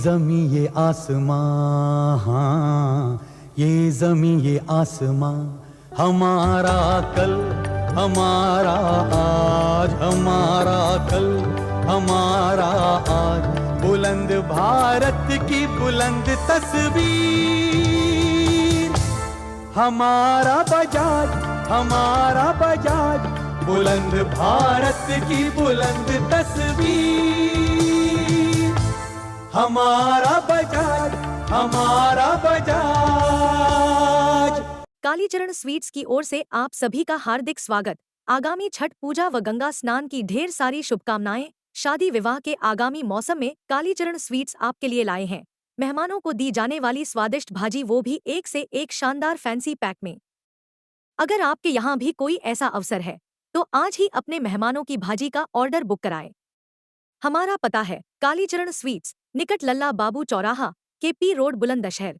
ज़मीं ये आसमां, हाँ ये ज़मीं ये आसमां, हमारा कल हमारा आज, हमारा कल हमारा आज, बुलंद भारत की बुलंद तस्वीर, हमारा बजाज बुलंद भारत की बुलंद तस्वीर, हमारा बजाज। कालीचरण स्वीट्स की ओर से आप सभी का हार्दिक स्वागत। आगामी छठ पूजा व गंगा स्नान की ढेर सारी शुभकामनाएं। शादी विवाह के आगामी मौसम में कालीचरण स्वीट्स आपके लिए लाए हैं मेहमानों को दी जाने वाली स्वादिष्ट भाजी, वो भी एक से एक शानदार फैंसी पैक में। अगर आपके यहाँ भी कोई ऐसा अवसर है तो आज ही अपने मेहमानों की भाजी का ऑर्डर बुक कराएं। हमारा पता है कालीचरण स्वीट्स, निकट लल्ला बाबू चौराहा, KP रोड, बुलंदशहर।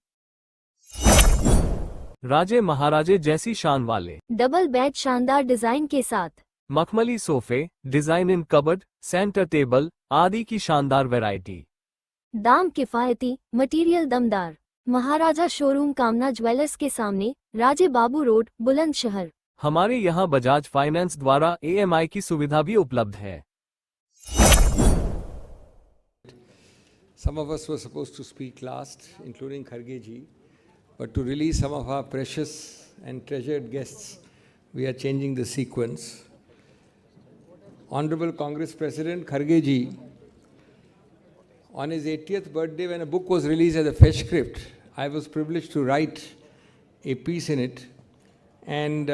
राजे महाराजे जैसी शान वाले डबल बेड शानदार डिजाइन के साथ, मखमली सोफे, डिजाइन इन कबर्ड, सेंटर टेबल आदि की शानदार वैरायटी। दाम किफायती, मटेरियल दमदार। महाराजा शोरूम, कामना ज्वेलर्स के सामने, राजे बाबू रोड, बुलंदशहर। हमारे यहाँ बजाज फाइनेंस द्वारा EMI की सुविधा भी उपलब्ध है। Some of us were supposed to speak last, including Kharge ji, but to release some of our precious and treasured guests, we are changing the sequence. Honorable Congress President Kharge ji, on his 80th birthday, when a book was released as a fetch script, I was privileged to write a piece in it, and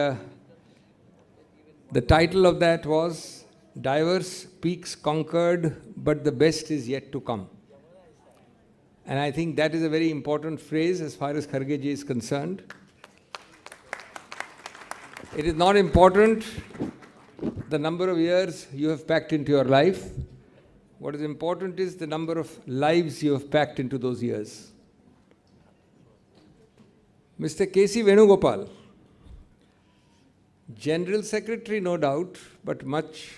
the title of that was Diverse Peaks Conquered, but the Best is Yet to Come. And I think that is a very important phrase as far as Kharge ji is concerned. It is not important the number of years you have packed into your life. What is important is the number of lives you have packed into those years. Mr. K.C. Venugopal, General Secretary no doubt, but much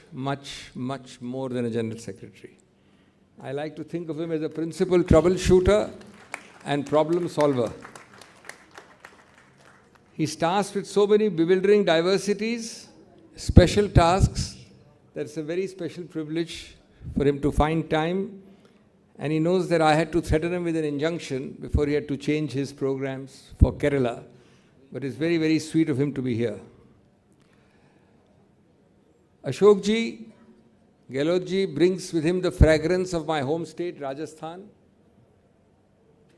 more than a General Secretary. I like to think of him as a principal troubleshooter and problem solver. He's tasked with so many bewildering diversities, special tasks, that it's a very special privilege for him to find time, and he knows that I had to threaten him with an injunction before he had to change his programs for Kerala, but it's very, very sweet of him to be here. Ashok ji, Gehlot ji brings with him the fragrance of my home state, Rajasthan.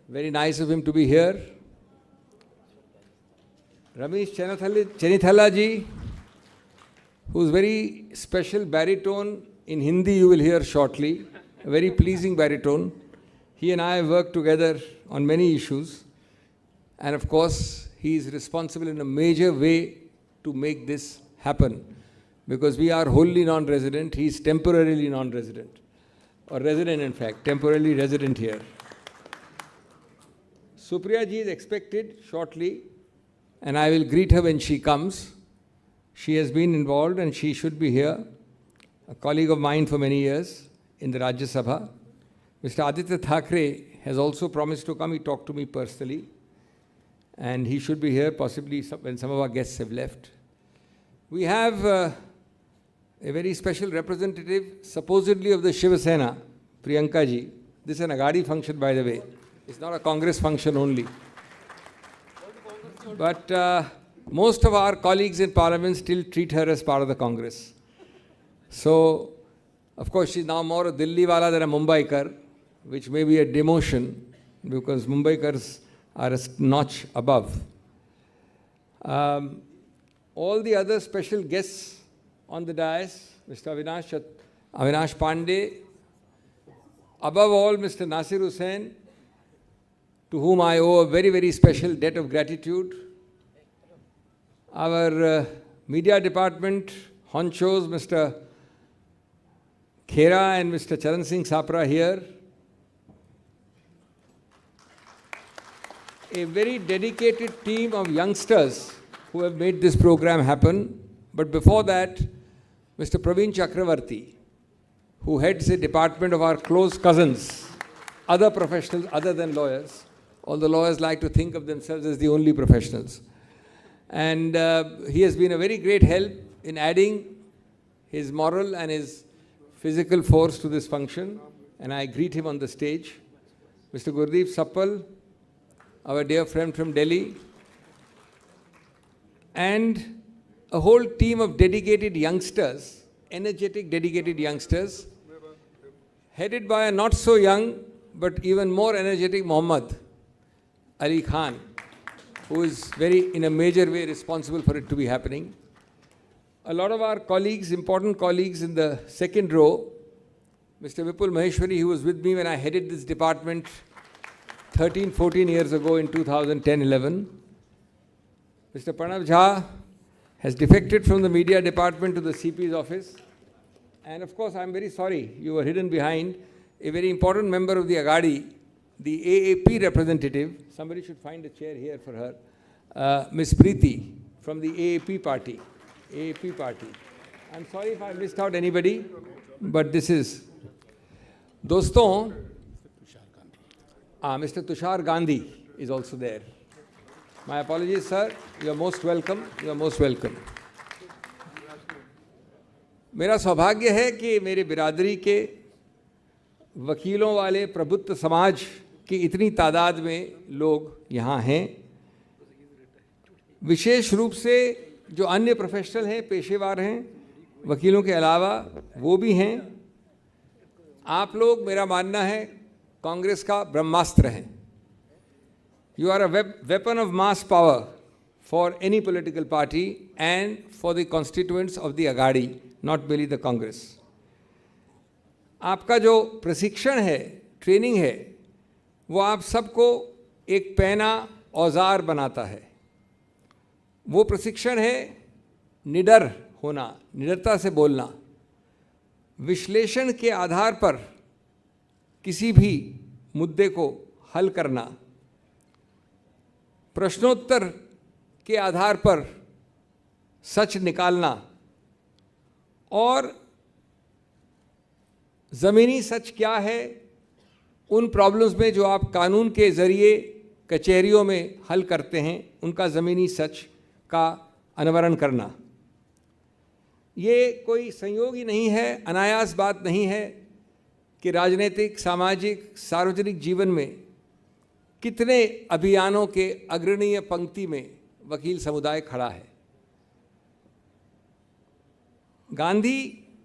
Very nice of him to be here. Ramesh Chenithala ji, whose very special baritone in Hindi you will hear shortly, a very pleasing baritone. He and I have worked together on many issues. And of course, he is responsible in a major way to make this happen. Because we are wholly non-resident, he is temporarily non-resident, or resident in fact, temporarily resident here. Supriya ji is expected shortly, and I will greet her when she comes. She has been involved and she should be here, a colleague of mine for many years in the Rajya Sabha. Mr. Aditya Thackeray has also promised to come. He talked to me personally, and he should be here possibly when some of our guests have left. We have a very special representative, supposedly of the Shiva Sena, Priyanka ji. This is an Agadi function, by the way. It's not a Congress function only. But most of our colleagues in Parliament still treat her as part of the Congress. So, of course, she's now more a Delhi wala than a Mumbaikar, which may be a demotion because Mumbaikars are a notch above. All the other special guests on the dais, Mr. Avinash Pandey, above all Mr. Nasir Hussain, to whom I owe a very, very special debt of gratitude. Our media department honchos, Mr. Khera and Mr. Charan Singh Sapra here. A very dedicated team of youngsters who have made this program happen. But before that, Mr. Praveen Chakravarti, who heads the department of our close cousins, other professionals other than lawyers, although lawyers like to think of themselves as the only professionals. And he has been a very great help in adding his moral and his physical force to this function, and I greet him on the stage. Mr. Gurdeep Sappal, our dear friend from Delhi, and a whole team of dedicated youngsters, energetic, dedicated youngsters, headed by a not so young but even more energetic Mohammad Ali Khan, who is in a major way responsible for it to be happening. A lot of our colleagues, important colleagues in the second row, Mr. Vipul Maheshwari, who was with me when I headed this department 13, 14 years ago in 2010-11. Mr. Pranav Jha has defected from the media department to the CP's office. And of course, I'm very sorry, you were hidden behind a very important member of the Agadi, the AAP representative. Somebody should find a chair here for her. Ms. Preeti from the AAP party. I'm sorry if I missed out anybody, but this is. Doston, Mr. Tushar Gandhi is also there. My apologies, sir. You are most welcome. You are most welcome. मेरा सौभाग्य है कि मेरे बिरादरी के वकीलों वाले प्रबुद्ध समाज की इतनी तादाद में लोग यहाँ हैं. विशेष रूप से जो अन्य प्रोफेशनल हैं, पेशेवर हैं, वकीलों के अलावा वो भी हैं. आप लोग, मेरा मानना है, कांग्रेस का ब्रह्मास्त्र हैं. You are a weapon of mass power for any political party and for the constituents of the Agadi, not merely the Congress. आपका जो प्रशिक्षण है, ट्रेनिंग है, वो आप सबको एक पैना औजार बनाता है. वो प्रशिक्षण है निडर होना, निडरता से बोलना, विश्लेषण के आधार पर किसी भी मुद्दे को हल करना, प्रश्नोत्तर के आधार पर सच निकालना और ज़मीनी सच क्या है उन प्रॉब्लम्स में जो आप कानून के ज़रिए कचहरियों में हल करते हैं, उनका ज़मीनी सच का अनावरण करना. ये कोई संयोग ही नहीं है, अनायास बात नहीं है कि राजनीतिक, सामाजिक, सार्वजनिक जीवन में कितने अभियानों के अग्रणीय पंक्ति में वकील समुदाय खड़ा है. गांधी,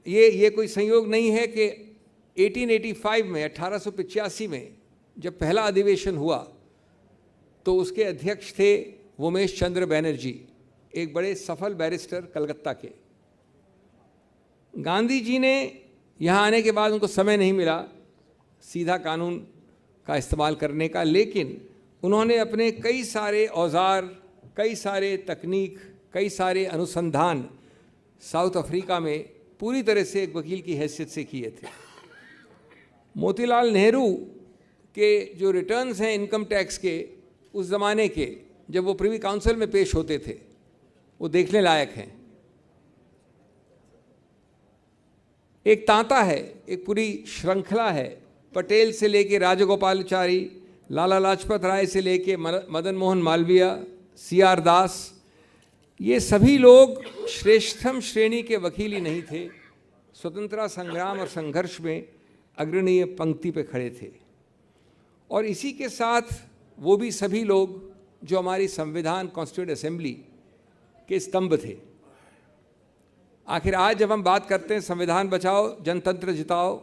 ये कोई संयोग नहीं है कि 1885 में, 1885 में जब पहला अधिवेशन हुआ तो उसके अध्यक्ष थे उमेश चंद्र बैनर्जी, एक बड़े सफल बैरिस्टर कलकत्ता के. गांधी जी ने यहाँ आने के बाद उनको समय नहीं मिला सीधा कानून का इस्तेमाल करने का, लेकिन उन्होंने अपने कई सारे औजार, कई सारे तकनीक, कई सारे अनुसंधान साउथ अफ्रीका में पूरी तरह से एक वकील की हैसियत से किए थे. मोतीलाल नेहरू के जो रिटर्न्स हैं इनकम टैक्स के उस ज़माने के, जब वो प्रिवी काउंसिल में पेश होते थे, वो देखने लायक हैं. एक तांता है, एक पूरी श्रृंखला है, पटेल से लेके राजगोपालाचारी, लाला लाजपत राय से लेके मदन मोहन मालवीय, CR दास, ये सभी लोग श्रेष्ठतम श्रेणी के वकील ही नहीं थे, स्वतंत्रता संग्राम और संघर्ष में अग्रणीय पंक्ति पे खड़े थे. और इसी के साथ वो भी सभी लोग जो हमारी संविधान, कॉन्स्टिट्यूएंट असेंबली के स्तंभ थे. आखिर आज जब हम बात करते हैं संविधान बचाओ जनतंत्र जिताओ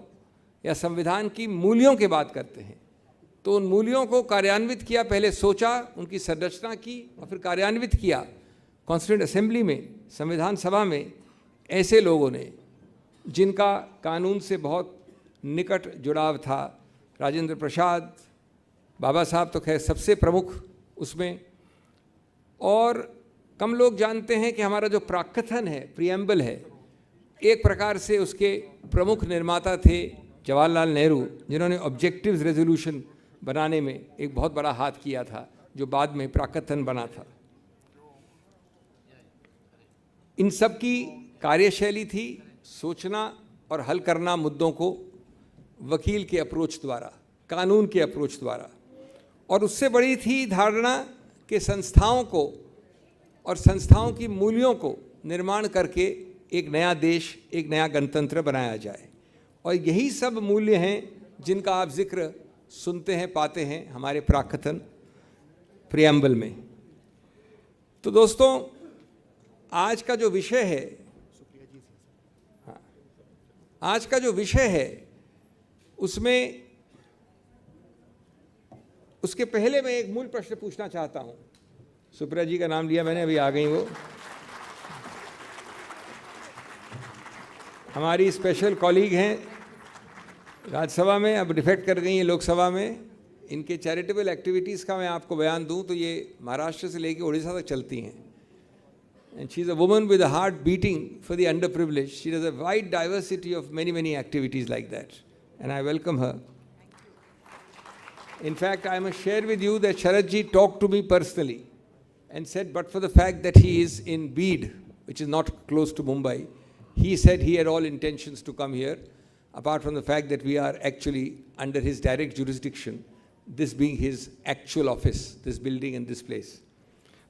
या संविधान की मूल्यों की बात करते हैं, तो उन मूल्यों को कार्यान्वित किया, पहले सोचा, उनकी संरचना की और फिर कार्यान्वित किया कॉन्स्टिट्यूएंट असेंबली में, संविधान सभा में ऐसे लोगों ने जिनका कानून से बहुत निकट जुड़ाव था. राजेंद्र प्रसाद, बाबा साहब तो खैर सबसे प्रमुख उसमें. और कम लोग जानते हैं कि हमारा जो प्राकथन है, प्रियम्बल है, एक प्रकार से उसके प्रमुख निर्माता थे जवाहरलाल नेहरू, जिन्होंने ऑब्जेक्टिव्स रेजोल्यूशन बनाने में एक बहुत बड़ा हाथ किया था, जो बाद में प्राकथन बना था. इन सब की कार्यशैली थी सोचना और हल करना मुद्दों को वकील के अप्रोच द्वारा, कानून के अप्रोच द्वारा, और उससे बड़ी थी धारणा कि संस्थाओं को और संस्थाओं की मूल्यों को निर्माण करके एक नया देश, एक नया गणतंत्र बनाया जाए। और यही सब मूल्य हैं जिनका आप जिक्र सुनते हैं, पाते हैं हमारे प्राकथन प्रियम्बल में। तो दोस्तों, आज का जो विषय है, आज का जो विषय है उसमें, उसके पहले मैं एक मूल प्रश्न पूछना चाहता हूं। सुप्रिया जी का नाम लिया मैंने, अभी आ गई वो। हमारी स्पेशल कॉलीग हैं राज्यसभा में, अब डिफेक्ट कर गई हैं लोकसभा में। इनके चैरिटेबल एक्टिविटीज़ का मैं आपको बयान दूं तो ये महाराष्ट्र से लेकर उड़ीसा तक चलती हैं। And she is a woman with a heart beating for the under privilege. She does a wide diversity of many activities like that, and I welcome her. In fact, I must share with you that Sharat ji talked to me personally and said, but for the fact that he is in Bid, which is not close to Mumbai, he said he had all intentions to come here, apart from the fact that we are actually under his direct jurisdiction, this being his actual office, this building and this place.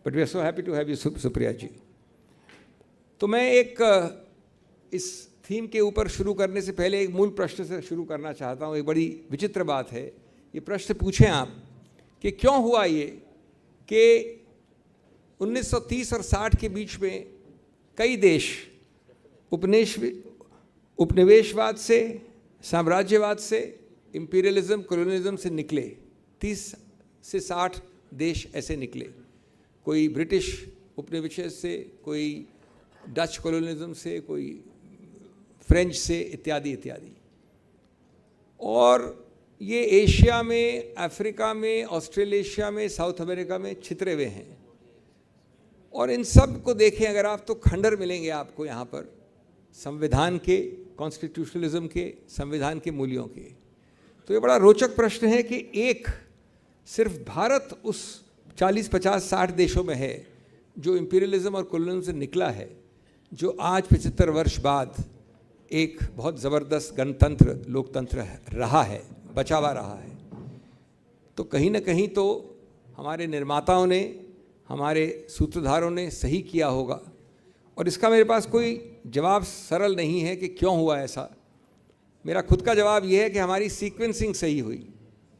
But we are so happy to have you, Supriya ji. तो मैं एक इस theme के ऊपर शुरू करने से पहले एक मूल प्रश्न से शुरू करना चाहता हूँ। एक बड़ी विचित्र बात है। ये प्रश्न पूछें आप कि क्यों हुआ ये कि 1930 और 60 के बीच में कई देश उपनिवेशवाद से, साम्राज्यवाद से, इंपीरियलिज्म, कॉलोनियलिज्म से निकले। 30 से 60 देश ऐसे निकले। कोई ब्रिटिश उपनिवेश से, कोई डच कॉलोनियलिज्म से, कोई फ्रेंच से, इत्यादि इत्यादि। और ये एशिया में, अफ्रीका में, ऑस्ट्रेलेशिया में, साउथ अमेरिका में छितरे हुए हैं। और इन सब को देखें अगर आप तो खंडर मिलेंगे आपको यहाँ पर संविधान के, कॉन्स्टिट्यूशनलिज्म के, संविधान के मूल्यों के। तो ये बड़ा रोचक प्रश्न है कि एक सिर्फ भारत उस 40, 50, 60 देशों में है जो इंपीरियलिज्म और कॉलोनियलिज्म से निकला है, जो आज 75 वर्ष बाद एक बहुत ज़बरदस्त गणतंत्र, लोकतंत्र रहा है, बचा हुआ रहा है। तो कहीं ना कहीं तो हमारे निर्माताओं ने, हमारे सूत्रधारों ने सही किया होगा। और इसका मेरे पास कोई जवाब सरल नहीं है कि क्यों हुआ ऐसा। मेरा खुद का जवाब यह है कि हमारी सीक्वेंसिंग सही हुई।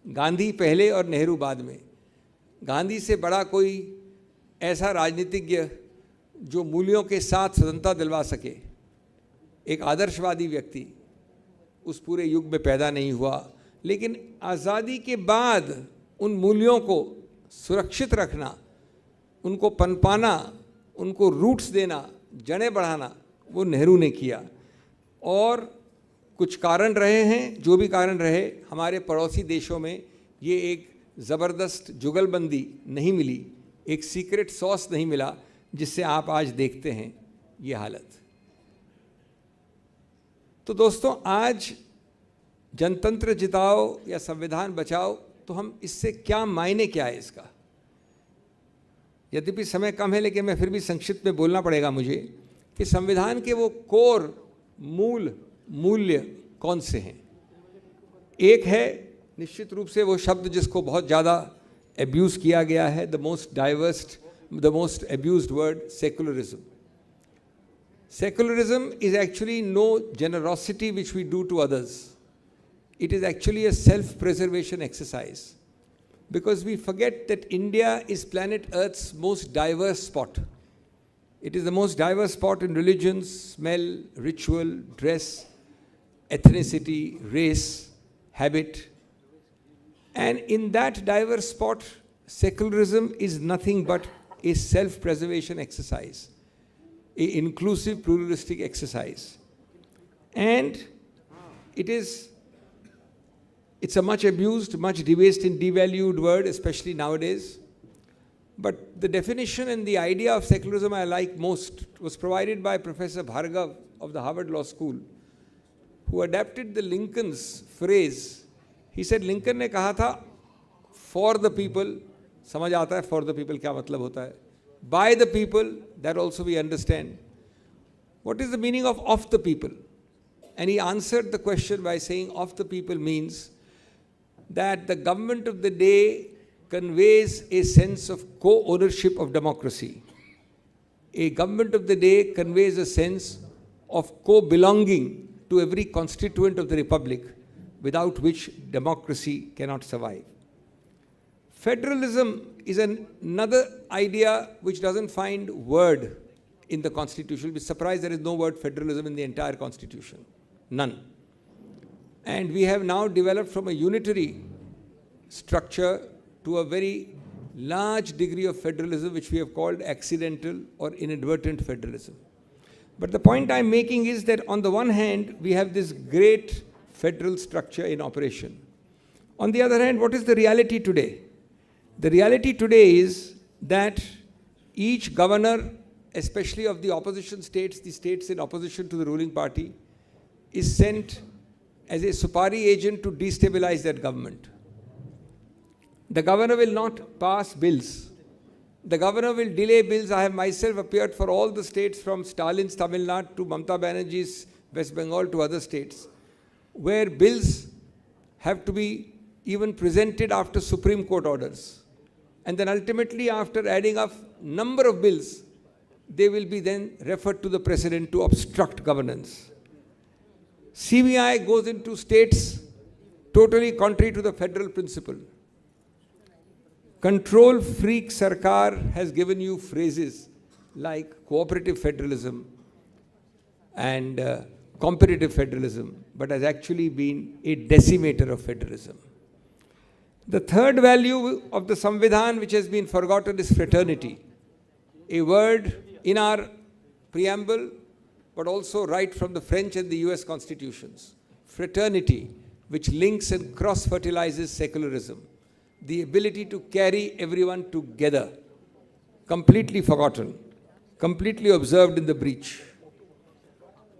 गांधी पहले और नेहरू बाद में। गांधी से बड़ा कोई ऐसा राजनीतिज्ञ जो मूल्यों के साथ स्वतंत्रता दिलवा सके, एक आदर्शवादी व्यक्ति, उस पूरे युग में पैदा नहीं हुआ। लेकिन आज़ादी के बाद उन मूल्यों को सुरक्षित रखना, उनको पनपाना, उनको रूट्स देना, जड़ें बढ़ाना, वो नेहरू ने किया। और कुछ कारण रहे हैं, जो भी कारण रहे, हमारे पड़ोसी देशों में ये एक ज़बरदस्त जुगलबंदी नहीं मिली, एक सीक्रेट सॉस नहीं मिला, जिससे आप आज देखते हैं ये हालत। तो दोस्तों, आज जनतंत्र जिताओ या संविधान बचाओ, तो हम इससे क्या मायने क्या है इसका। यद्यपि समय कम है, लेकिन मैं फिर भी संक्षिप्त में बोलना पड़ेगा मुझे कि संविधान के वो कोर मूल्य कौन से हैं। एक है निश्चित रूप से वो शब्द जिसको बहुत ज़्यादा एब्यूज़ किया गया है, the most abused word, secularism. Secularism is actually no generosity which we do to others. It is actually a self-preservation exercise, because we forget that India is planet Earth's most diverse spot. It is the most diverse spot in religion, smell, ritual, dress, ethnicity, race, habit. And in that diverse spot, secularism is nothing but a self-preservation exercise, an inclusive, pluralistic exercise. And it's a much abused, much debased and devalued word, especially nowadays. But the definition and the idea of secularism I like most was provided by Professor Bhargav of the Harvard Law School, who adapted the Lincoln's phrase. He said, Lincoln ने कहा था for the people, समझ आता है for the people क्या मतलब होता है, by the people, that also we understand. What is the meaning of the people? And he answered the question by saying of the people means that the government of the day conveys a sense of co-ownership of democracy. A government of the day conveys a sense of co-belonging to every constituent of the republic, without which democracy cannot survive. Federalism is another idea which doesn't find word in the Constitution. You'll be surprised there is no word federalism in the entire Constitution. None. And we have now developed from a unitary structure to a very large degree of federalism, which we have called accidental or inadvertent federalism. But the point I'm making is that on the one hand, we have this great federal structure in operation. On the other hand, what is the reality today? The reality today is that each governor, especially of the opposition states, the states in opposition to the ruling party, is sent as a supari agent to destabilize that government. The governor will not pass bills. The governor will delay bills. I have myself appeared for all the states from Stalin's Tamil Nadu to Mamata Banerjee's West Bengal to other states, where bills have to be even presented after Supreme Court orders. And then ultimately, after adding up number of bills, they will be then referred to the president to obstruct governance. CBI goes into states totally contrary to the federal principle. Control freak Sarkar has given you phrases like cooperative federalism and competitive federalism, but has actually been a decimator of federalism. The third value of the Samvidhan which has been forgotten is fraternity, a word in our preamble, but also right from the French and the US constitutions. Fraternity, which links and cross-fertilizes secularism, the ability to carry everyone together, completely forgotten, completely observed in the breach.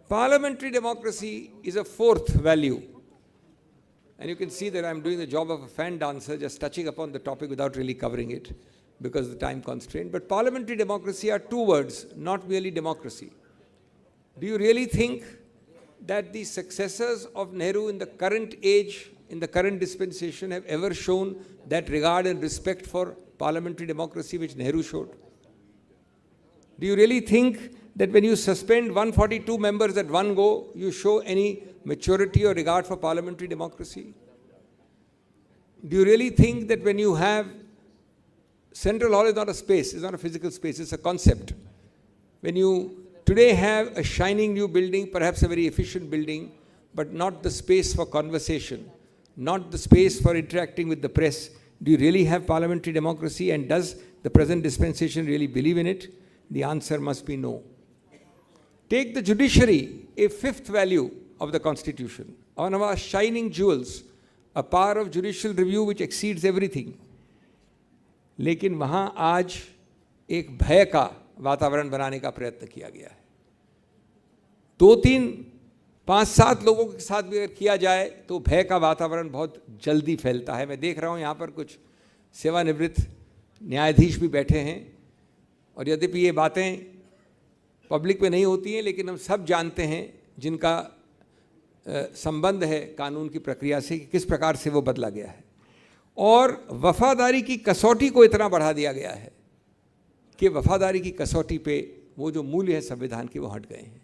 Parliamentary democracy is a fourth value. And you can see that I'm doing the job of a fan dancer, just touching upon the topic without really covering it because of the time constraint. But parliamentary democracy are two words, not merely democracy. Do you really think that the successors of Nehru in the current age, in the current dispensation, have ever shown that regard and respect for parliamentary democracy which Nehru showed? Do you really think that when you suspend 142 members at one go, you show any maturity or regard for parliamentary democracy? Do you really think that when you have Central Hall is not a space, it's not a physical space, it's a concept. When you today have a shining new building, perhaps a very efficient building, but not the space for conversation, not the space for interacting with the press, do you really have parliamentary democracy, and does the present dispensation really believe in it? The answer must be no. Take the judiciary, a fifth value of the Constitution, one of our shining jewels, a power of judicial review which exceeds everything. लेकिन वहाँ आज एक भय का वातावरण बनाने का प्रयत्न किया गया है. 2, 3, 5, 7 लोगों के साथ भी अगर किया जाए तो भय का वातावरण बहुत जल्दी फैलता है. मैं देख रहा हूँ यहाँ पर कुछ सेवानिवृत्त न्यायाधीश भी बैठे हैं, और यद्यपि ये बातें पब्लिक में नहीं होती हैं, लेकिन हम सब जानते हैं जिनका संबंध है कानून की प्रक्रिया से कि किस प्रकार से वो बदला गया है. और वफादारी की कसौटी को इतना बढ़ा दिया गया है कि वफादारी की कसौटी पे वो जो मूल्य है संविधान के वो हट गए हैं.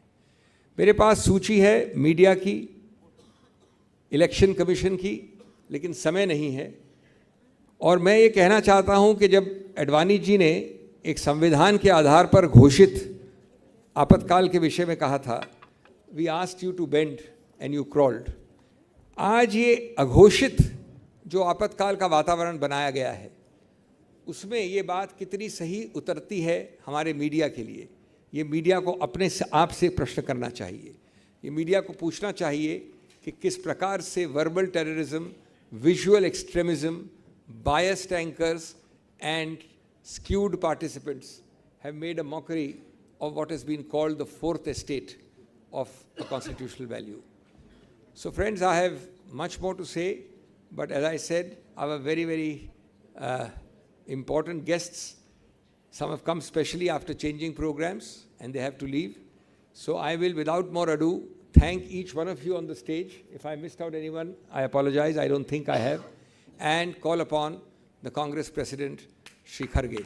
मेरे पास सूची है मीडिया की, इलेक्शन कमीशन की, लेकिन समय नहीं है. और मैं ये कहना चाहता हूँ कि जब अडवाणी जी ने एक संविधान के आधार पर घोषित आपातकाल के विषय में कहा था, we asked you to bend and you crawled. आज ये अघोषित जो आपातकाल का वातावरण बनाया गया है, उसमें ये बात कितनी सही उतरती है हमारे मीडिया के लिए. ये मीडिया को अपने से आप से प्रश्न करना चाहिए. ये मीडिया को पूछना चाहिए कि किस प्रकार से verbal terrorism, visual extremism, biased anchors and skewed participants have made a mockery of what has been called the fourth estate of a constitutional value. So friends, I have much more to say, but as I said, our very, very important guests, some have come specially after changing programs and they have to leave. So I will, without more ado, thank each one of you on the stage. If I missed out anyone, I apologize. I don't think I have. and call upon the Congress President, Shri Kharge.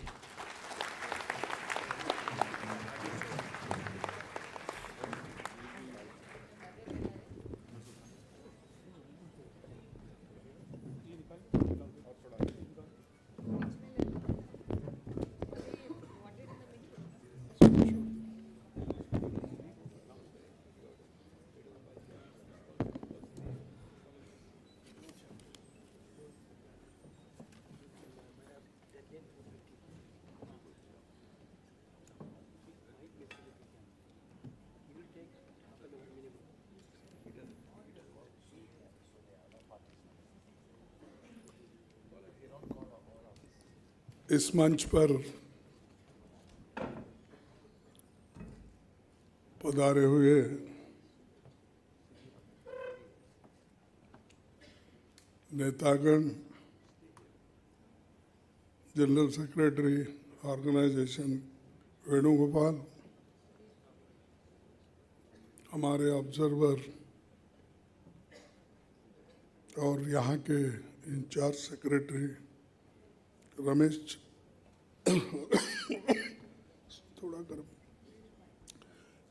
इस मंच पर पधारे हुए नेतागण, general secretary organisation Venugopal, हमारे observer और यहाँ के इंचार्ज सेक्रेटरी रमेश थोड़ा गर्म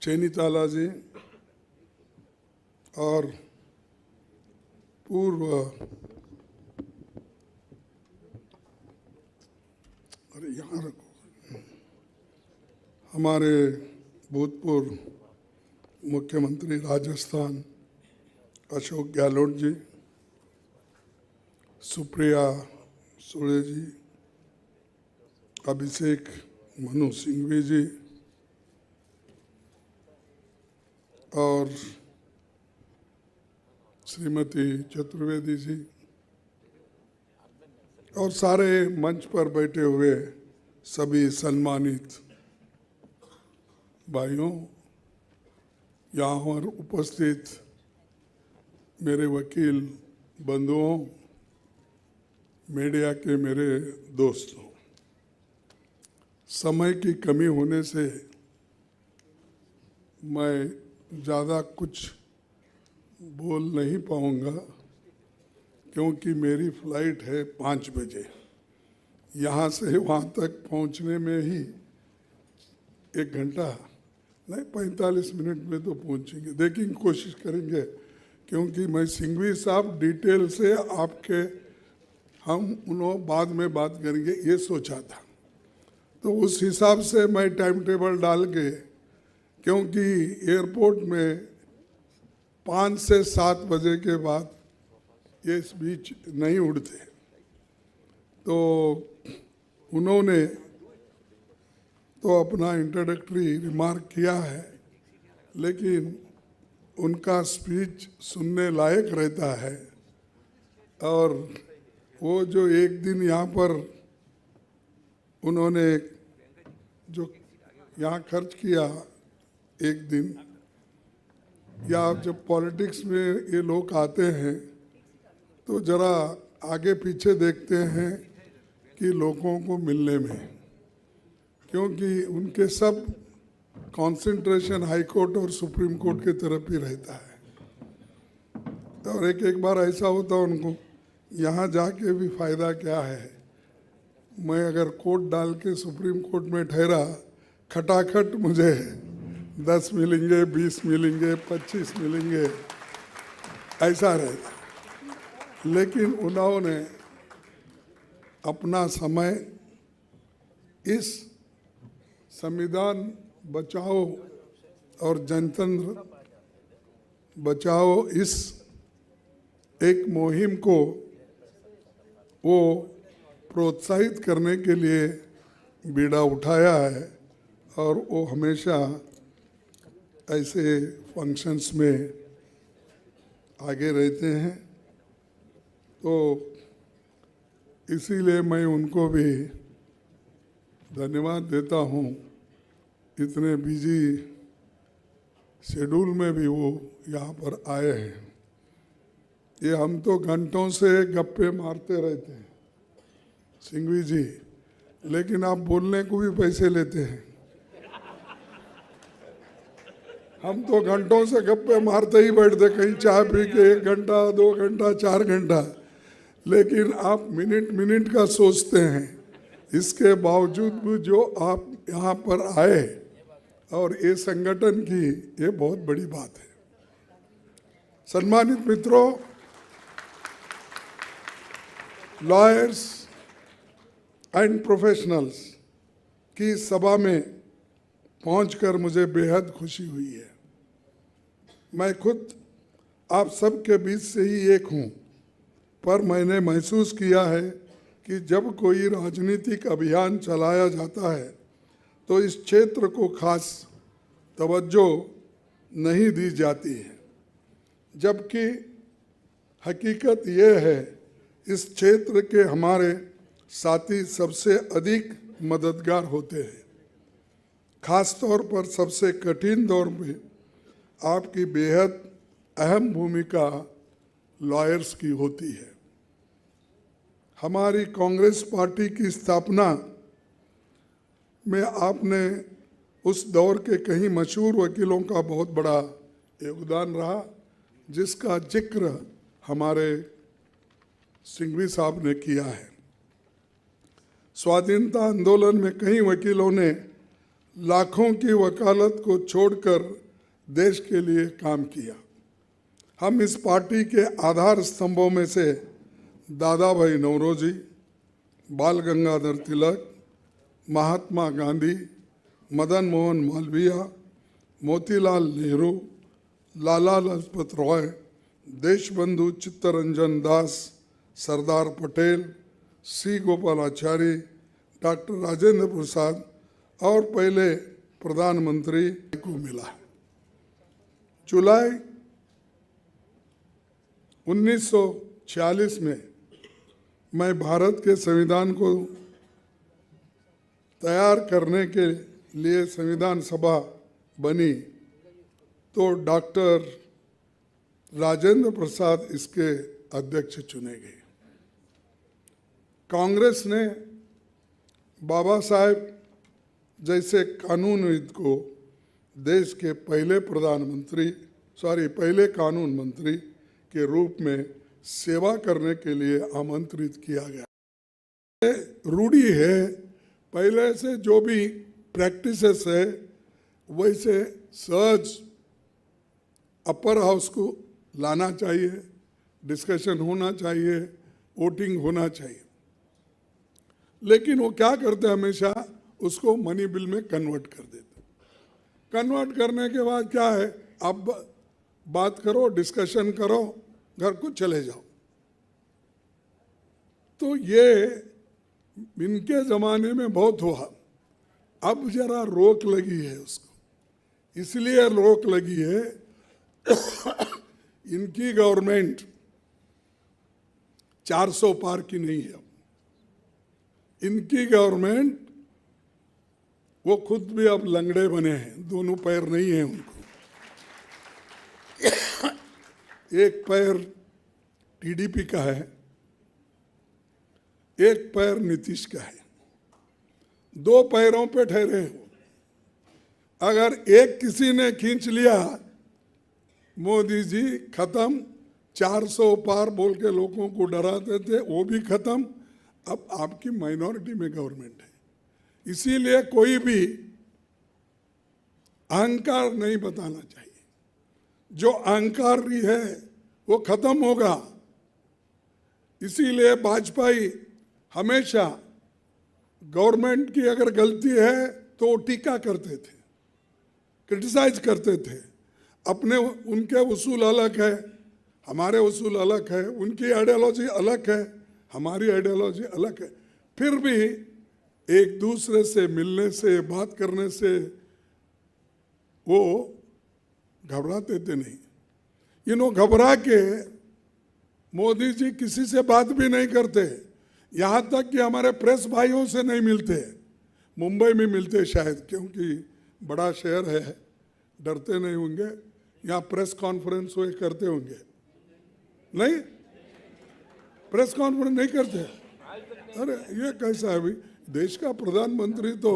चैनीताला जी और पूर्व यहाँ रखो हमारे भूतपूर्व मुख्यमंत्री राजस्थान अशोक गहलोत जी, सुप्रिया सुळे जी, अभिषेक मनु सिंघवी जी और श्रीमती चतुर्वेदी जी और सारे मंच पर बैठे हुए सभी सम्मानित भाइयों, यहाँ पर उपस्थित मेरे वकील बंधुओं, मीडिया के मेरे दोस्तों, समय की कमी होने से मैं ज़्यादा कुछ बोल नहीं पाऊँगा क्योंकि मेरी फ्लाइट है 5 बजे। यहाँ से वहाँ तक पहुँचने में ही 1 घंटा नहीं 45 मिनट में तो पहुँचेंगे, देखेंगे, कोशिश करेंगे क्योंकि मैं सिंघवी साहब डिटेल से आपके हम उन्होंने बाद में बात करेंगे ये सोचा था, तो उस हिसाब से मैं टाइम टेबल डाल के, क्योंकि एयरपोर्ट में 5 से 7 बजे के बाद ये स्पीच नहीं उड़ते, तो उन्होंने तो अपना इंट्रोडक्टरी रिमार्क किया है, लेकिन उनका स्पीच सुनने लायक रहता है। और वो जो एक दिन यहाँ पर उन्होंने जो यहाँ खर्च किया एक दिन, या जब पॉलिटिक्स में ये लोग आते हैं तो ज़रा आगे पीछे देखते हैं कि लोगों को मिलने में, क्योंकि उनके सब कंसंट्रेशन हाई कोर्ट और सुप्रीम कोर्ट की तरफ ही रहता है। और एक बार ऐसा होता उनको यहाँ जाके भी फ़ायदा क्या है, मैं अगर कोर्ट डाल के सुप्रीम कोर्ट में ठहरा, खटाखट मुझे 10 मिलेंगे, 20 मिलेंगे, 25 मिलेंगे, ऐसा रहता। लेकिन उन्होंने अपना समय इस संविधान बचाओ और जनतंत्र बचाओ इस एक मुहिम को वो प्रोत्साहित करने के लिए बीड़ा उठाया है, और वो हमेशा ऐसे फंक्शंस में आगे रहते हैं। तो इसीलिए मैं उनको भी धन्यवाद देता हूँ, इतने बिजी शेड्यूल में भी वो यहाँ पर आए हैं। ये हम तो घंटों से गप्पे मारते रहते हैं सिंघवी जी, लेकिन आप बोलने को भी पैसे लेते हैं। हम तो घंटों से गप्पे मारते ही बैठते, कहीं चाय पी के 1 घंटा, 2 घंटा, 4 घंटा, लेकिन आप मिनट मिनट का सोचते हैं। इसके बावजूद भी जो आप यहाँ पर आए और ये संगठन की, ये बहुत बड़ी बात है। सम्मानित मित्रों, लॉयर्स एंड प्रोफेशनल्स की सभा में पहुंचकर मुझे बेहद खुशी हुई है। मैं खुद आप सबके बीच से ही एक हूं, पर मैंने महसूस किया है कि जब कोई राजनीतिक अभियान चलाया जाता है तो इस क्षेत्र को खास तवज्जो नहीं दी जाती है, जबकि हकीकत यह है इस क्षेत्र के हमारे साथी सबसे अधिक मददगार होते हैं। खास तौर पर सबसे कठिन दौर में आपकी बेहद अहम भूमिका लॉयर्स की होती है। हमारी कांग्रेस पार्टी की स्थापना में आपने उस दौर के कई मशहूर वकीलों का बहुत बड़ा योगदान रहा, जिसका जिक्र हमारे सिंघवी साहब ने किया है। स्वाधीनता आंदोलन में कई वकीलों ने लाखों की वकालत को छोड़कर देश के लिए काम किया। हम इस पार्टी के आधार स्तंभों में से दादा भाई नौरोजी, बाल गंगाधर तिलक, महात्मा गांधी, मदन मोहन मालवीय, मोतीलाल नेहरू, लाला लाजपत राय, देशबंधु चित्तरंजन दास, सरदार पटेल, सी गोपालाचारी, डॉक्टर राजेंद्र प्रसाद और पहले प्रधानमंत्री को मिला। जुलाई 1946 में मैं भारत के संविधान को तैयार करने के लिए संविधान सभा बनी तो डॉक्टर राजेंद्र प्रसाद इसके अध्यक्ष चुने गए। कांग्रेस ने बाबा साहेब जैसे कानूनविद को देश के पहले कानून मंत्री के रूप में सेवा करने के लिए आमंत्रित किया गया। रूढ़ी है, पहले से जो भी प्रैक्टिसेस है वैसे सहज अपर हाउस को लाना चाहिए, डिस्कशन होना चाहिए, वोटिंग होना चाहिए। लेकिन वो क्या करते हैं, हमेशा उसको मनी बिल में कन्वर्ट कर देते। कन्वर्ट करने के बाद क्या है, अब बात करो, डिस्कशन करो, घर को चले जाओ। तो ये इनके ज़माने में बहुत हुआ। अब जरा रोक लगी है उसको, इसलिए रोक लगी है इनकी गवर्नमेंट 400 पार की नहीं है। इनकी गवर्नमेंट, वो खुद भी अब लंगड़े बने हैं, दोनों पैर नहीं है उनको। एक पैर टीडीपी का है, एक पैर नीतीश का है, दो पैरों पे ठहरे हो। अगर एक किसी ने खींच लिया, मोदी जी खत्म, 400 पार बोल के लोगों को डराते थे, वो भी खत्म। अब आपकी माइनॉरिटी में गवर्नमेंट है, इसीलिए कोई भी अहंकार नहीं बताना चाहिए। जो अहंकारी है वो खत्म होगा। इसीलिए वाजपेयी हमेशा गवर्नमेंट की अगर गलती है तो टीका करते थे, क्रिटिसाइज करते थे। अपने उनके उसूल अलग है, हमारे उसूल अलग है, उनकी आइडियोलॉजी अलग है, हमारी आइडियोलॉजी अलग है। फिर भी एक दूसरे से मिलने से, बात करने से वो घबराते थे नहीं। घबरा के मोदी जी किसी से बात भी नहीं करते, यहाँ तक कि हमारे प्रेस भाइयों से नहीं मिलते। मुंबई में मिलते शायद, क्योंकि बड़ा शहर है, डरते नहीं होंगे। यहाँ प्रेस कॉन्फ्रेंस हुए करते होंगे, नहीं? प्रेस कॉन्फ्रेंस नहीं करते? अरे ये कैसा है भाई? देश का प्रधानमंत्री तो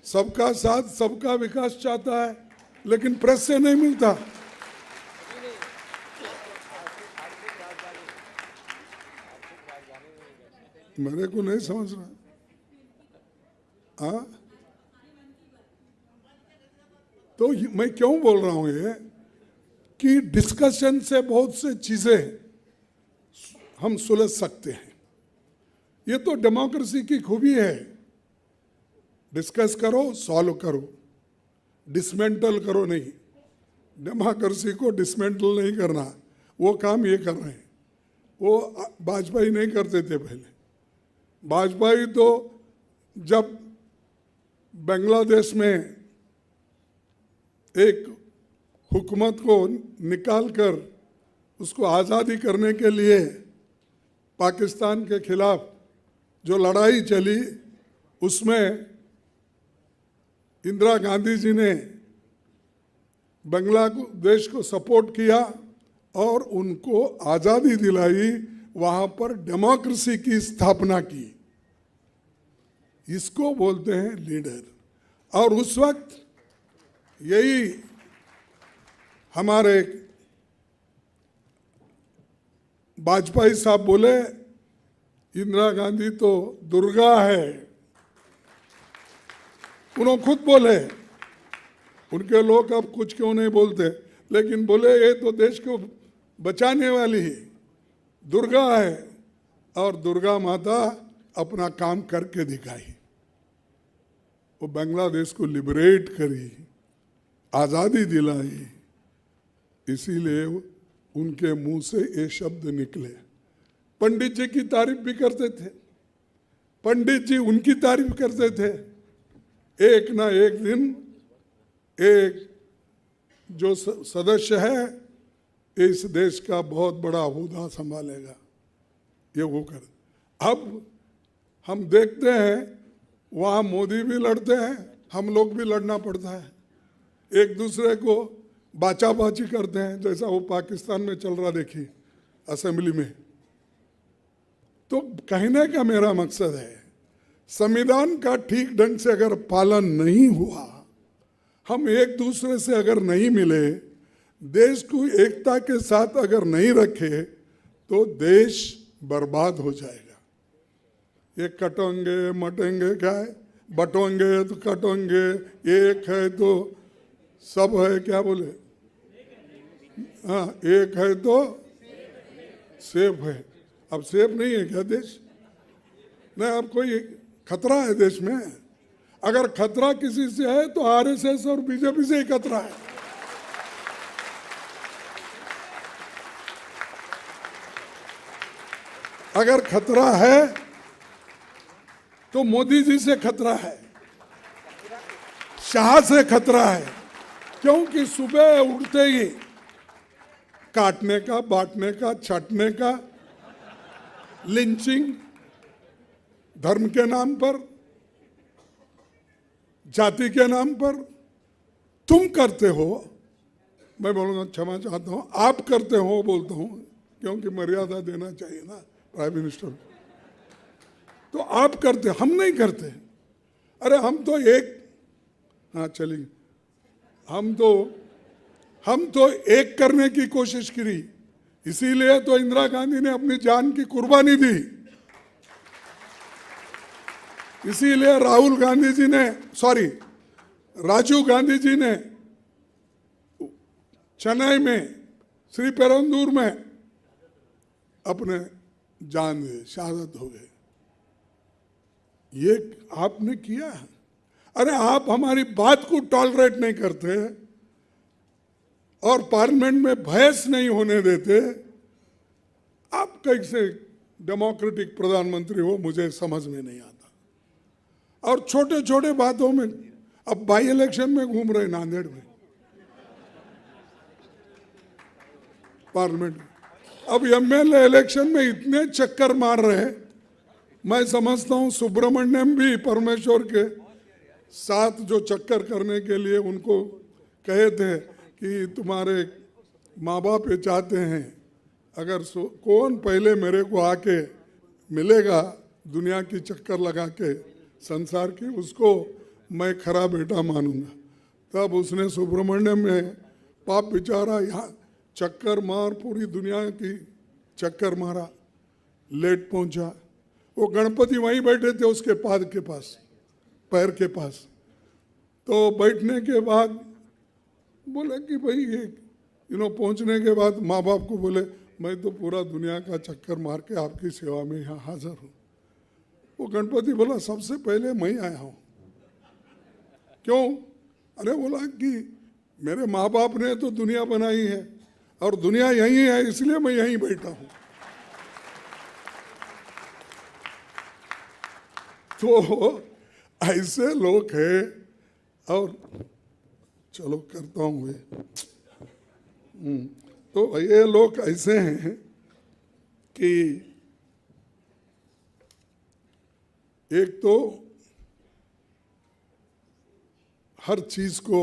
सबका साथ सबका विकास चाहता है, लेकिन प्रेस से नहीं मिलता। मेरे को नहीं समझ रहा। हाँ, तो मैं क्यों बोल रहा हूं ये कि डिस्कशन से बहुत से चीजें हम सुलझ सकते हैं। ये तो डेमोक्रेसी की खूबी है, डिस्कस करो, सॉल्व करो, डिसमेंटल करो नहीं। डेमोक्रेसी को डिसमेंटल नहीं करना, वो काम ये कर रहे हैं। वो वाजपेयी नहीं करते थे पहले। वाजपेयी तो जब बांग्लादेश में एक हुकूमत को निकालकर उसको आज़ादी करने के लिए पाकिस्तान के खिलाफ जो लड़ाई चली, उसमें इंदिरा गांधी जी ने बांग्लादेश को सपोर्ट किया और उनको आज़ादी दिलाई, वहाँ पर डेमोक्रेसी की स्थापना की। इसको बोलते हैं लीडर। और उस वक्त यही हमारे वाजपेयी साहब बोले, इंदिरा गांधी तो दुर्गा है। उन्होंने खुद बोले, उनके लोग अब कुछ क्यों नहीं बोलते, लेकिन बोले ये तो देश को बचाने वाली है, दुर्गा है। और दुर्गा माता अपना काम करके दिखाई। वो बांग्लादेश को लिबरेट करी, आज़ादी दिलाई। इसीलिए उनके मुंह से ये शब्द निकले। पंडित जी की तारीफ भी करते थे, पंडित जी उनकी तारीफ करते थे। एक ना एक दिन एक जो सदस्य है इस देश का बहुत बड़ा ओहदा संभालेगा, ये वो कर। अब हम देखते हैं वहाँ मोदी भी लड़ते हैं, हम लोग भी लड़ना पड़ता है, एक दूसरे को बाचाबाची करते हैं, जैसा वो पाकिस्तान में चल रहा देखिए असेंबली में। तो कहने का मेरा मकसद है, संविधान का ठीक ढंग से अगर पालन नहीं हुआ, हम एक दूसरे से अगर नहीं मिले, देश को एकता के साथ अगर नहीं रखे, तो देश बर्बाद हो जाएगा। ये कटोंगे मटेंगे क्या है, बटोंगे तो कटोंगे, एक है तो सब है, क्या बोले, हाँ एक है तो सेफ है। अब सेफ नहीं है क्या देश? नहीं, अब कोई खतरा है देश में। अगर खतरा किसी से है तो आरएसएस और बीजेपी से ही खतरा है। अगर खतरा है तो मोदी जी से खतरा है, शाह से खतरा है। क्योंकि सुबह उठते ही काटने का, बांटने का, छाटने का, लिंचिंग धर्म के नाम पर, जाति के नाम पर तुम करते हो। मैं बोलूँगा क्षमा चाहता हूँ, आप करते हो बोलता हूँ, क्योंकि मर्यादा देना चाहिए ना प्राइम मिनिस्टर। तो आप करते, हम नहीं करते। अरे हम तो एक, हाँ चलिए, हम तो एक करने की कोशिश करी। इसीलिए तो इंदिरा गांधी ने अपनी जान की कुर्बानी दी। इसीलिए राजीव गांधी जी ने चेन्नई में, श्री पेरुंदूर में अपने जान दे, शहादत हो गए। ये आपने किया। अरे आप हमारी बात को टॉलरेट नहीं करते और पार्लियामेंट में बहस नहीं होने देते। आप कैसे डेमोक्रेटिक प्रधानमंत्री हो, मुझे समझ में नहीं आता। और छोटे छोटे बातों में, अब बाई इलेक्शन में घूम रहे नांदेड़ में, पार्लियामेंट में। अब एमएलए इलेक्शन में इतने चक्कर मार रहे, मैं समझता हूं सुब्रमण्यम भी परमेश्वर के साथ जो चक्कर करने के लिए उनको कहे थे कि तुम्हारे माँ बाप ये चाहते हैं, अगर कौन पहले मेरे को आके मिलेगा दुनिया की चक्कर लगा के संसार की, उसको मैं खरा बेटा मानूंगा। तब उसने सुब्रमण्यम में पाप बेचारा यहाँ चक्कर मार पूरी दुनिया की चक्कर मारा, लेट पहुंचा। वो गणपति वहीं बैठे थे उसके पाद के पास, पैर के पास। तो बैठने के बाद बोले कि भाई ये पहुंचने के बाद माँ बाप को बोले मैं तो पूरा दुनिया का चक्कर मार के आपकी सेवा में यहाँ हाजिर हूँ। वो गणपति बोला सबसे पहले मैं आया हूँ। क्यों? अरे बोला कि मेरे माँ बाप ने तो दुनिया बनाई है और दुनिया यही है, इसलिए मैं यहीं बैठा हूँ। तो ऐसे लोग हैं। और चलो करता हूँ तो ये लोग ऐसे हैं कि एक तो हर चीज को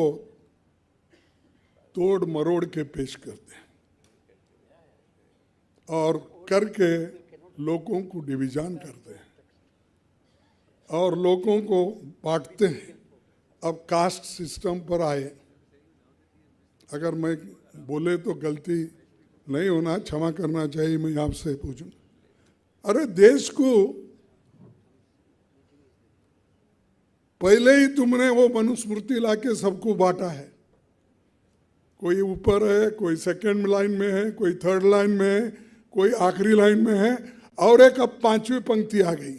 तोड़ मरोड़ के पेश करते हैं और करके लोगों को डिवीजन करते हैं और लोगों को बांटते हैं। अब कास्ट सिस्टम पर आए, अगर मैं बोले तो गलती नहीं होना, क्षमा करना चाहिए, मैं आपसे पूछूं। अरे देश को पहले ही तुमने वो मनुस्मृति लाके सबको बांटा है। कोई ऊपर है, कोई सेकंड लाइन में है, कोई थर्ड लाइन में है, कोई आखिरी लाइन में है और एक अब पांचवी पंक्ति आ गई।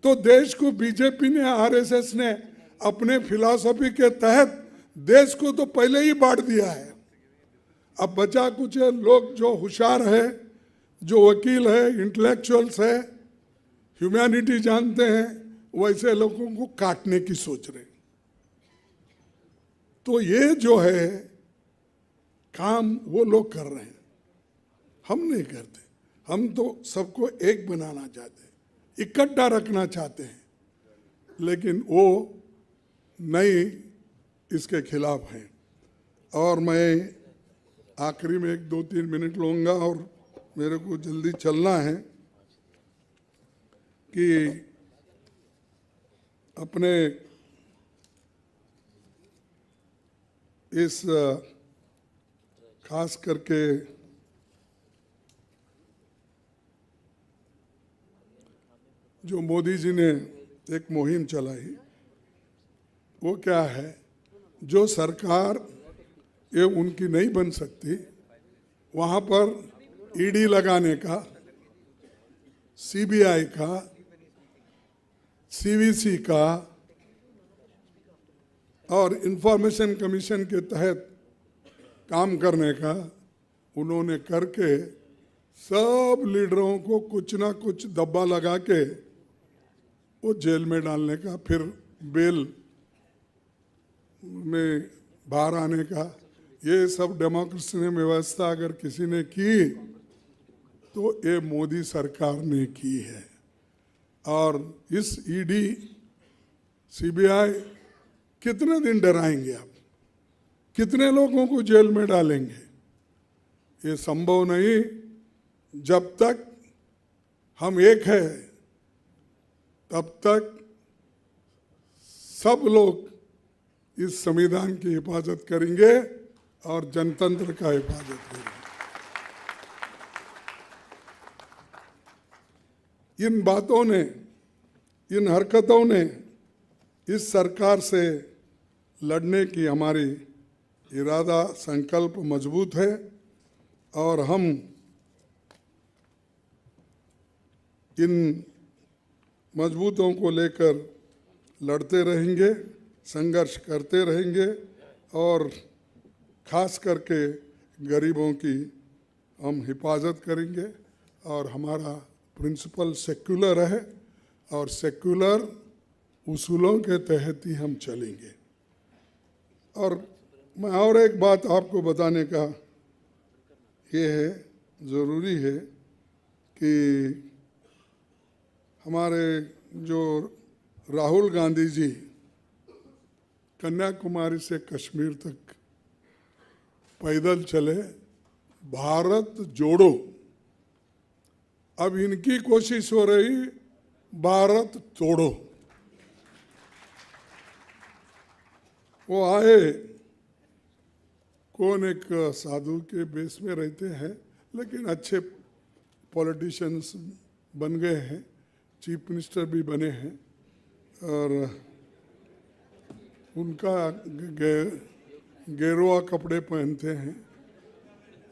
तो देश को बीजेपी ने, आरएसएस ने अपने फिलॉसफी के तहत देश को तो पहले ही बांट दिया है। अब बचा कुछ है लोग जो होशियार है, जो वकील है, इंटेलेक्चुअल्स है, ह्यूमैनिटी जानते हैं, वैसे लोगों को काटने की सोच रहे। तो ये जो है काम वो लोग कर रहे हैं, हम नहीं करते। हम तो सबको एक बनाना चाहते हैं, इकट्ठा रखना चाहते हैं, लेकिन वो नहीं, इसके खिलाफ हैं। और मैं आखिरी में 1-2-3 मिनट लूँगा और मेरे को जल्दी चलना है कि अपने इस खास करके जो मोदी जी ने एक मुहिम चलाई, वो क्या है, जो सरकार ये उनकी नहीं बन सकती वहाँ पर ईडी लगाने का, सीबीआई का, सीवीसी का और इंफॉर्मेशन कमीशन के तहत काम करने का उन्होंने करके सब लीडरों को कुछ ना कुछ दब्बा लगा के वो जेल में डालने का, फिर बेल में बाहर आने का, ये सब डेमोक्रेसी में व्यवस्था अगर किसी ने की तो ये मोदी सरकार ने की है। और इस ईडी सीबीआई कितने दिन डराएंगे आप, कितने लोगों को जेल में डालेंगे? ये संभव नहीं जब तक हम एक है, तब तक सब लोग इस संविधान की हिफाजत करेंगे और जनतंत्र का हिफाजत करेंगे। इन बातों ने, इन हरकतों ने इस सरकार से लड़ने की हमारी इरादा, संकल्प मजबूत है और हम इन मजबूतों को लेकर लड़ते रहेंगे, संघर्ष करते रहेंगे और खास करके गरीबों की हम हिफाजत करेंगे। और हमारा प्रिंसिपल सेक्युलर है और सेक्युलर उसूलों के तहत ही हम चलेंगे। और मैं और एक बात आपको बताने का ये है, ज़रूरी है कि हमारे जो राहुल गांधी जी कन्याकुमारी से कश्मीर तक पैदल चले, भारत जोड़ो। अब इनकी कोशिश हो रही भारत तोड़ो। वो आए, कौन एक साधु के बेस में रहते हैं लेकिन अच्छे पॉलिटिशियंस बन गए हैं, चीफ मिनिस्टर भी बने हैं और उनका गेरुआ कपड़े पहनते हैं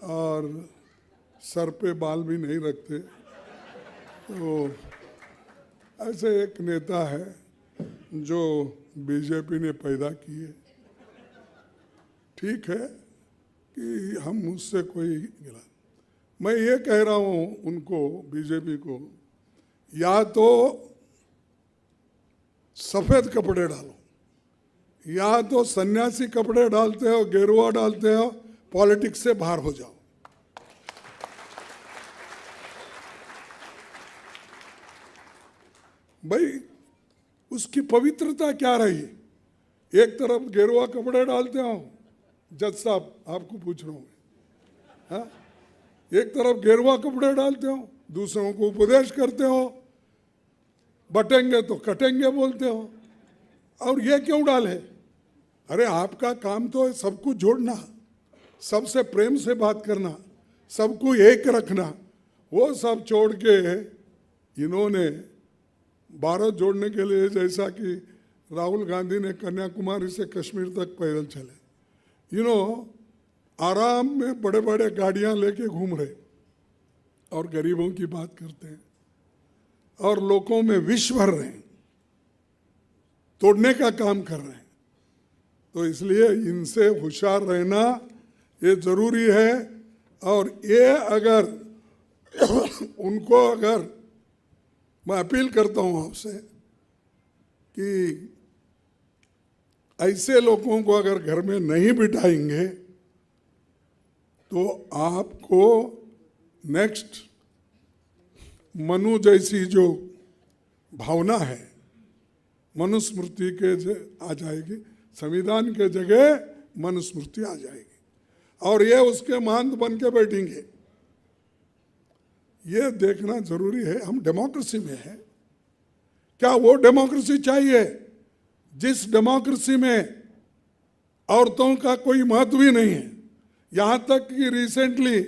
और सर पे बाल भी नहीं रखते। तो ऐसे एक नेता है जो बीजेपी ने पैदा किए। ठीक है कि हम उससे कोई गिला, मैं ये कह रहा हूँ उनको, बीजेपी को, या तो सफेद कपड़े डालो या तो सन्यासी कपड़े डालते हो, गेरुआ डालते हो, पॉलिटिक्स से बाहर हो जाओ। भाई उसकी पवित्रता क्या रही? एक तरफ गेरुआ कपड़े डालते हो, जज साहब आपको पूछ रहा हूँ, हाँ? एक तरफ गेरुआ कपड़े डालते हो, दूसरों को उपदेश करते हो, बटेंगे तो कटेंगे बोलते हो, और ये क्यों डाले? अरे आपका काम तो है सबको जोड़ना, सबसे प्रेम से बात करना, सबको एक रखना। वो सब छोड़ के इन्होंने भारत जोड़ने के लिए, जैसा कि राहुल गांधी ने कन्याकुमारी से कश्मीर तक पैदल चले, आराम में बड़े बड़े गाड़ियां लेके घूम रहे और गरीबों की बात करते हैं और लोगों में विष भर रहे हैं, तोड़ने का काम कर रहे हैं। तो इसलिए इनसे होशियार रहना ये जरूरी है। और ये अगर उनको, अगर मैं अपील करता हूं आपसे कि ऐसे लोगों को अगर घर में नहीं बिठाएंगे तो आपको नेक्स्ट मनु जैसी जो भावना है, मनुस्मृति के आ जाएगी, संविधान के जगह मनुस्मृति आ जाएगी और ये उसके महंत बन के बैठेंगे। ये देखना जरूरी है। हम डेमोक्रेसी में हैं, क्या वो डेमोक्रेसी चाहिए जिस डेमोक्रेसी में औरतों का कोई महत्व ही नहीं है? यहां तक कि रिसेंटली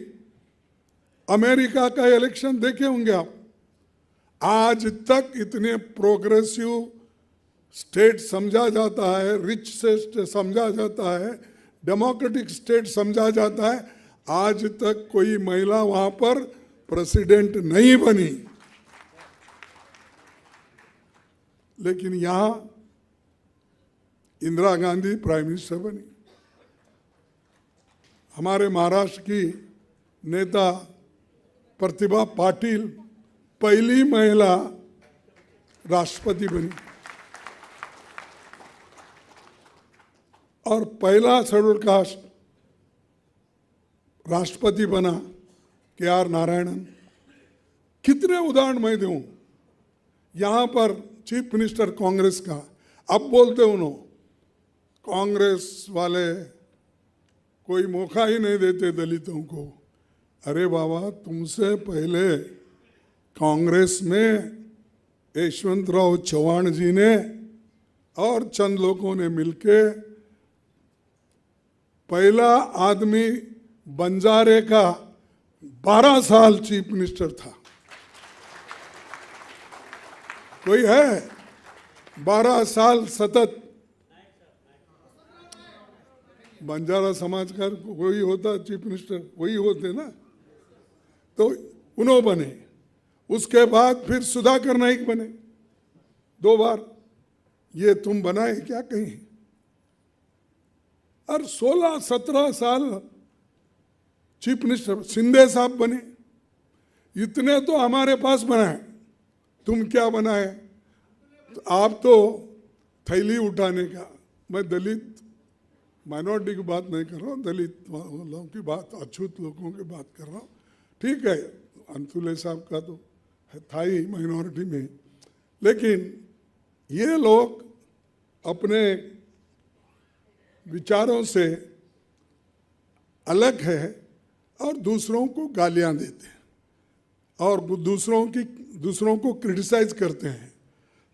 अमेरिका का इलेक्शन देखे होंगे आप, आज तक इतने प्रोग्रेसिव स्टेट समझा जाता है, रिच स्टेट समझा जाता है, डेमोक्रेटिक स्टेट समझा जाता है, आज तक कोई महिला वहां पर प्रेसिडेंट नहीं बनी। लेकिन यहां इंदिरा गांधी प्राइम मिनिस्टर बनी। हमारे महाराष्ट्र की नेता प्रतिभा पाटिल पहली महिला राष्ट्रपति बनी और पहला शेड्यूल कास्ट राष्ट्रपति बना के.आर. नारायणन। कितने उदाहरण मैं दूं? यहां पर चीफ मिनिस्टर कांग्रेस का, अब बोलते उन्होंने कांग्रेस वाले कोई मौका ही नहीं देते दलितों को। अरे बाबा, तुमसे पहले कांग्रेस में यशवंतराव चव्हाण जी ने और चंद लोगों ने मिलके पहला आदमी बंजारे का 12 साल चीफ मिनिस्टर था। कोई है 12 साल सतत? बंजारा समाज का कोई होता चीफ मिनिस्टर? वही होते ना। तो उन्होंने बने, उसके बाद फिर सुधाकर नाइक बने 2 बार। ये तुम बनाए क्या कहीं? और 16-17 साल चीफ मिनिस्टर शिंदे साहब बने। इतने तो हमारे पास बनाए, तुम क्या बनाए? तो आप तो थैली उठाने का। मैं दलित माइनॉरिटी की बात नहीं कर रहा हूँ, दलित लोगों की बात, अछूत लोगों की बात कर रहा हूँ। ठीक है, अंतुले साहब का तो था ही माइनॉरिटी में, लेकिन ये लोग अपने विचारों से अलग है और दूसरों को गालियां देते हैं और दूसरों को क्रिटिसाइज करते हैं।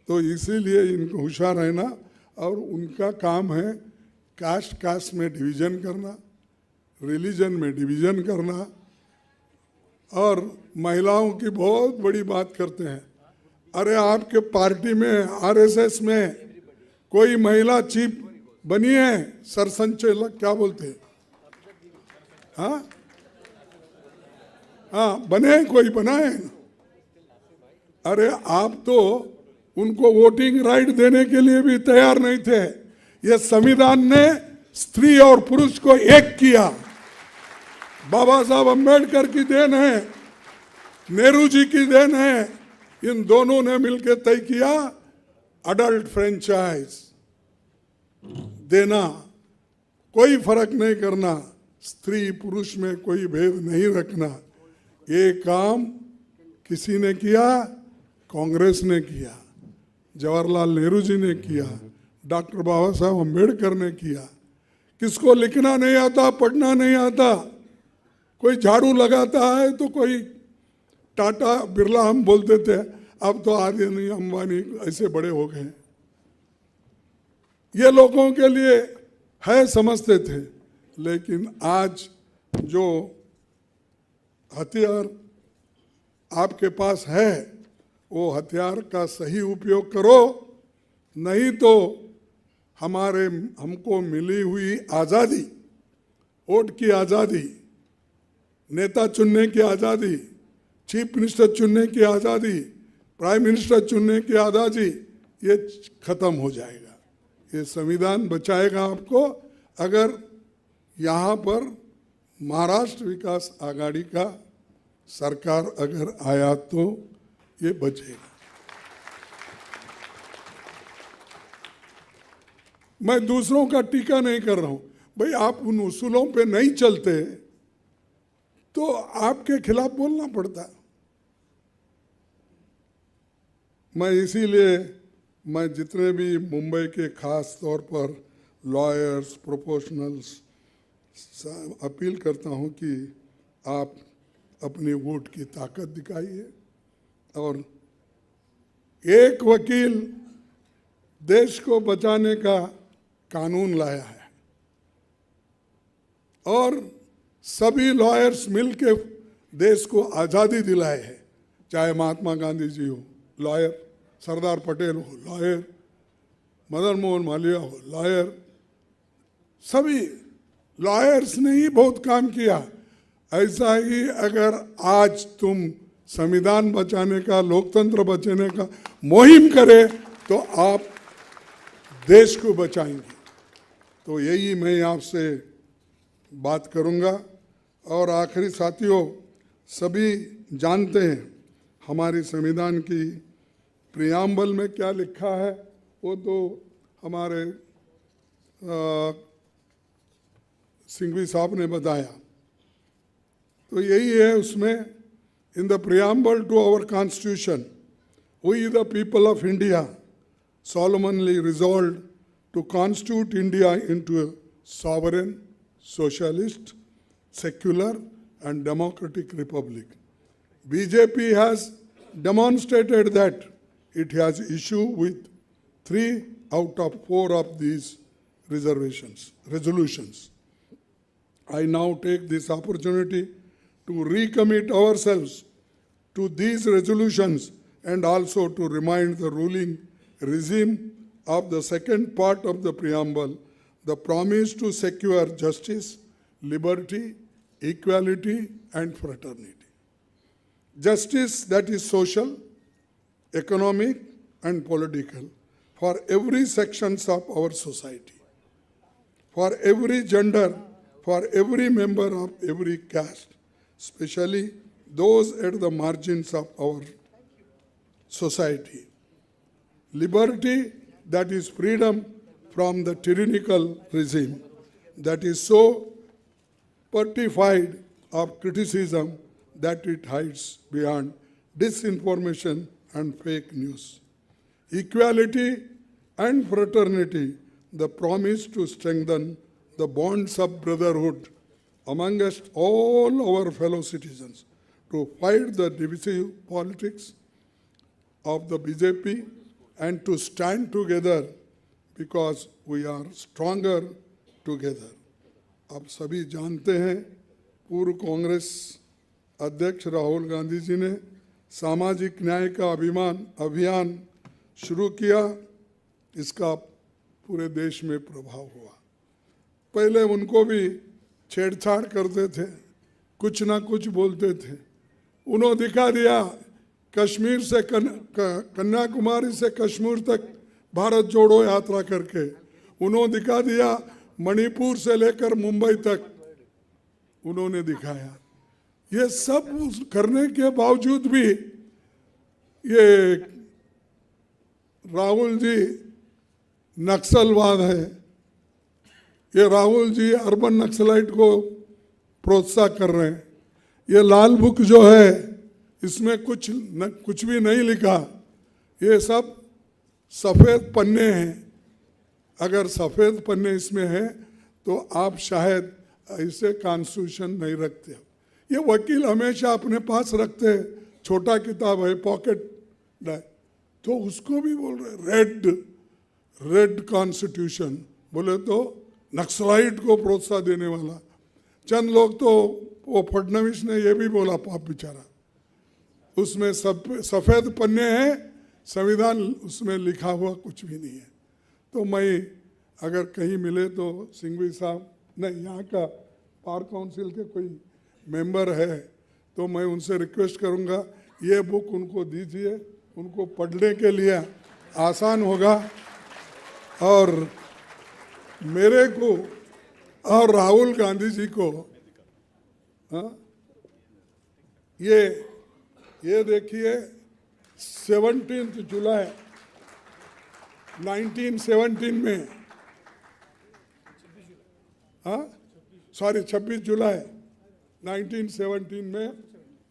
तो इसीलिए इनको होशियार रहना। और उनका काम है कास्ट में डिवीजन करना, रिलीजन में डिवीजन करना, और महिलाओं की बहुत बड़ी बात करते हैं। अरे आपके पार्टी में, आरएसएस में कोई महिला चीफ बनी है? सरसंघचालक क्या बोलते हैं? हाँ हाँ, बने, कोई बना है? अरे आप तो उनको वोटिंग राइट देने के लिए भी तैयार नहीं थे। ये संविधान ने स्त्री और पुरुष को एक किया। बाबा साहब अम्बेडकर की देन है, नेहरू जी की देन है। इन दोनों ने मिलकर तय किया अडल्ट फ्रेंचाइज देना, कोई फर्क नहीं करना, स्त्री पुरुष में कोई भेद नहीं रखना। ये काम किसी ने किया? कांग्रेस ने किया, जवाहरलाल नेहरू जी ने किया, डॉक्टर बाबा साहब अम्बेडकर ने किया। किसको लिखना नहीं आता, पढ़ना नहीं आता? कोई झाड़ू लगाता है तो कोई टाटा बिरला हम बोलते थे, अब तो आदि अंबानी ऐसे बड़े हो गए। ये लोगों के लिए है समझते थे, लेकिन आज जो हथियार आपके पास है वो हथियार का सही उपयोग करो, नहीं तो हमको मिली हुई आज़ादी, वोट की आज़ादी, नेता चुनने की आज़ादी, चीफ मिनिस्टर चुनने की आज़ादी, प्राइम मिनिस्टर चुनने की आज़ादी, ये खत्म हो जाएगा। ये संविधान बचाएगा आपको। अगर यहाँ पर महाराष्ट्र विकास आघाड़ी का सरकार अगर आया तो ये बचेगा। मैं दूसरों का टीका नहीं कर रहा हूं भाई, आप उन उसूलों पे नहीं चलते तो आपके खिलाफ बोलना पड़ता। मैं इसीलिए मैं जितने भी मुंबई के खास तौर पर लॉयर्स, प्रोफेशनल्स अपील करता हूं कि आप अपनी वोट की ताकत दिखाइए। और एक वकील देश को बचाने का कानून लाया है और सभी लॉयर्स मिलकर देश को आज़ादी दिलाए हैं। चाहे महात्मा गांधी जी हो लॉयर, सरदार पटेल हो लॉयर, मदन मोहन मालवीय हो लॉयर, सभी लॉयर्स ने ही बहुत काम किया। ऐसा ही अगर आज तुम संविधान बचाने का, लोकतंत्र बचाने का मुहिम करे तो आप देश को बचाएंगे। तो यही मैं आपसे बात करूंगा। और आखिरी साथियों, सभी जानते हैं हमारी संविधान की प्रियम्बल में क्या लिखा है, वो तो हमारे सिंघवी साहब ने बताया। तो यही है उसमें, in the preamble to our constitution, we the people of India solemnly resolved to constitute India into a sovereign, socialist, secular and democratic republic. BJP has demonstrated that it has issue with 3 out of 4 of these resolutions. I now take this opportunity to recommit ourselves to these resolutions and also to remind the ruling regime of the second part of the preamble, the promise to secure justice, liberty, equality, and fraternity. Justice that is social, economic, and political for every sections of our society, for every gender, for every member of every caste, especially those at the margins of our society. Liberty that is freedom from the tyrannical regime that is so petrified of criticism that it hides beyond disinformation and fake news. Equality and fraternity, the promise to strengthen the bonds of brotherhood amongst all our fellow citizens, to fight the divisive politics of the BJP and to stand together because we are stronger together. आप सभी जानते हैं पूर्व कांग्रेस अध्यक्ष राहुल गांधी जी ने सामाजिक न्याय का अभियान शुरू किया। इसका पूरे देश में प्रभाव हुआ। पहले उनको भी छेड़छाड़ करते थे, कुछ ना कुछ बोलते थे। उन्होंने दिखा दिया, कश्मीर से कन्याकुमारी से कश्मीर तक भारत जोड़ो यात्रा करके उन्होंने दिखा दिया, मणिपुर से लेकर मुंबई तक उन्होंने दिखाया। ये सब करने के बावजूद भी ये राहुल जी नक्सलवाद है, ये राहुल जी अर्बन नक्सलाइट को प्रोत्साहन कर रहे हैं। ये लाल बुक जो है इसमें कुछ भी नहीं लिखा, ये सब सफ़ेद पन्ने हैं। अगर सफ़ेद पन्ने इसमें है तो आप शायद ऐसे कॉन्स्टिट्यूशन नहीं रखते। ये वकील हमेशा अपने पास रखते हैं, छोटा किताब है पॉकेट डाय, तो उसको भी बोल रहे रेड कॉन्स्टिट्यूशन, बोले तो नक्सलाइट को प्रोत्साहन देने वाला। चंद लोग तो वो फडणवीस ने ये भी बोला, पाप बेचारा, उसमें सफ़ेद पन्ने हैं, संविधान उसमें लिखा हुआ कुछ भी नहीं है। तो मैं अगर कहीं मिले तो सिंघवी साहब नहीं, यहाँ का बार काउंसिल के कोई मेंबर है तो मैं उनसे रिक्वेस्ट करूँगा ये बुक उनको दीजिए, उनको पढ़ने के लिए आसान होगा। और मेरे को और राहुल गांधी जी को ये देखिए 17 जुलाई 1917 में, 26 जुलाई 1917 में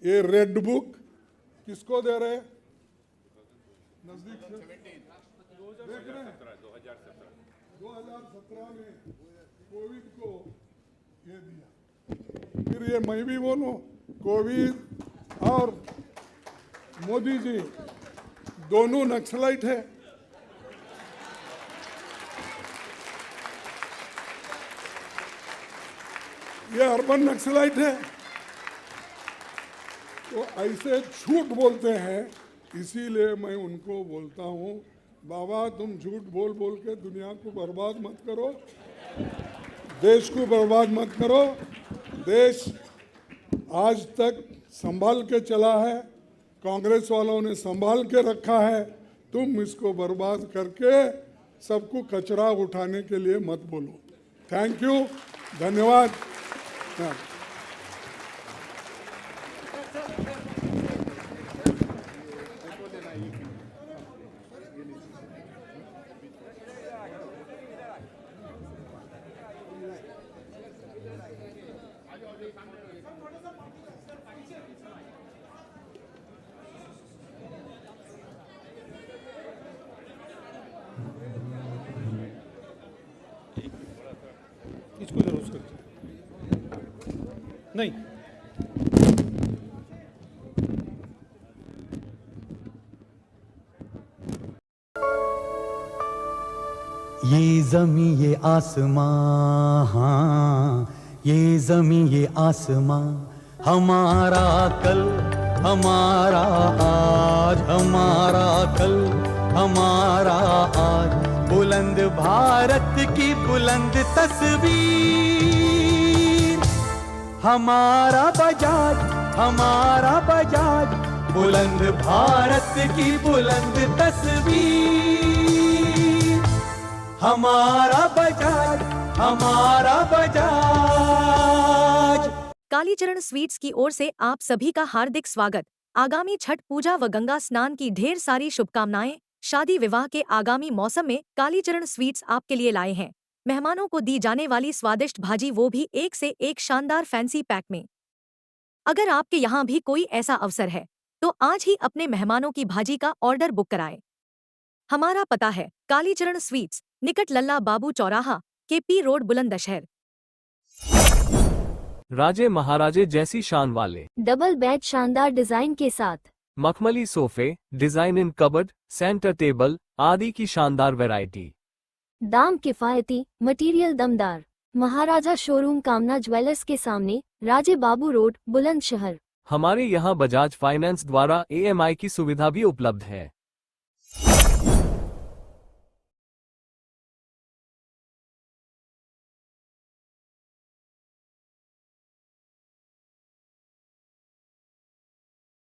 ये रेड बुक किसको दे रहे हैं? नजदीक से देख रहे हैं, 2017 में कोविड को ये दिया। फिर ये मैं भी बोलूं, कोविड और मोदी जी दोनों नक्सलाइट है। ये अर्बन नक्सलाइट है। तो ऐसे झूठ बोलते हैं, इसीलिए मैं उनको बोलता हूँ, बाबा तुम झूठ बोल बोल के दुनिया को बर्बाद मत करो, देश को बर्बाद मत करो। देश आज तक संभाल के चला है, कांग्रेस वालों ने संभाल के रखा है। तुम इसको बर्बाद करके सबको कचरा उठाने के लिए मत बोलो। थैंक यू, धन्यवाद। इसको जरूर उसको नहीं, ये जमी ये आसमां, हाँ ये जमी ये आसमां, हमारा कल हमारा आज, हमारा कल हमारा आज, बुलंद भारत की बुलंद तस्वीर, हमारा बजाज, बुलंद भारत की बुलंद तस्वीर, हमारा बजाज। कालीचरण स्वीट्स की ओर से आप सभी का हार्दिक स्वागत। आगामी छठ पूजा व गंगा स्नान की ढेर सारी शुभकामनाएं। शादी विवाह के आगामी मौसम में कालीचरण स्वीट्स आपके लिए लाए हैं मेहमानों को दी जाने वाली स्वादिष्ट भाजी, वो भी एक से एक शानदार फैंसी पैक में। अगर आपके यहाँ भी कोई ऐसा अवसर है तो आज ही अपने मेहमानों की भाजी का ऑर्डर बुक कराएं। हमारा पता है कालीचरण स्वीट्स, निकट लल्ला बाबू चौराहा, KP रोड, बुलंदशहर। राजे महाराजे जैसी शान वाले डबल बेड शानदार डिजाइन के साथ, मखमली सोफे, डिजाइन इन कबर्ड, सेंटर टेबल आदि की शानदार वैरायटी। दाम किफायती, मटेरियल दमदार। महाराजा शोरूम कामना ज्वेलर्स के सामने, राजे बाबू रोड, बुलंदशहर। हमारे यहाँ बजाज फाइनेंस द्वारा EMI की सुविधा भी उपलब्ध है।